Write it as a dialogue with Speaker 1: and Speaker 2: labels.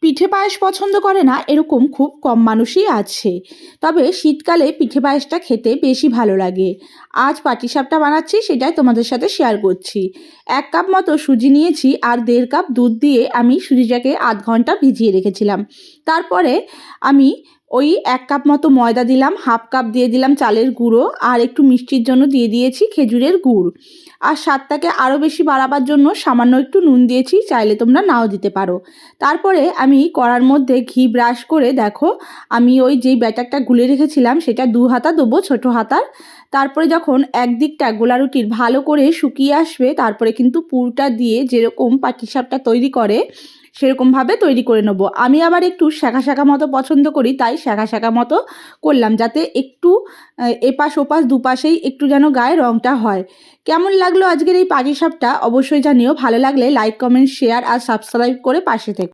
Speaker 1: পিঠে পায়েস পছন্দ করে না এরকম খুব কম মানুষই আছে। তবে শীতকালে পিঠে পায়েসটা খেতে বেশি ভালো লাগে। আজ পাটিসাপটা বানাচ্ছি, সেটাই তোমাদের সাথে শেয়ার করছি। ১ কাপ মতো সুজি নিয়েছি আর ১.৫ কাপ দুধ দিয়ে আমি সুজিটাকে আধ ঘন্টা ভিজিয়ে রেখেছিলাম। তারপরে আমি ওই ১ কাপ মতো ময়দা দিলাম, হাফ কাপ দিয়ে দিলাম চালের গুঁড়ো আর একটু মিষ্টির জন্য দিয়ে দিয়েছি খেজুরের গুড়। আর স্বাদটাকে আরও বেশি বাড়াবার জন্য সামান্য একটু নুন দিয়েছি, চাইলে তোমরা নাও দিতে পারো। তারপরে আমি কড়ার মধ্যে ঘি ব্রাশ করে দেখো আমি ওই যেই ব্যাটারটা গুলে রেখেছিলাম সেটা ২ হাতা দেবো, ছোটো হাতার। তারপরে যখন একদিকটা গোলা রুটির ভালো করে শুকিয়ে আসবে, তারপরে কিন্তু পুরটা দিয়ে যেরকম পাটিসাপটা তৈরি করে সেরকমভাবে তৈরি করে নেবো। আমি আবার একটু শাঁখা শাঁখা মতো পছন্দ করি, তাই শাঁখা শাঁখা মতো করলাম, যাতে একটু এপাশ ওপাশ দুপাশেই একটু যেন গায়ে রঙটা হয়। কেমন লাগলো আজকের এই পাটিসাপটা অবশ্যই জানিও। ভালো লাগলে লাইক, কমেন্ট, শেয়ার আর সাবস্ক্রাইব করে পাশে থেকো।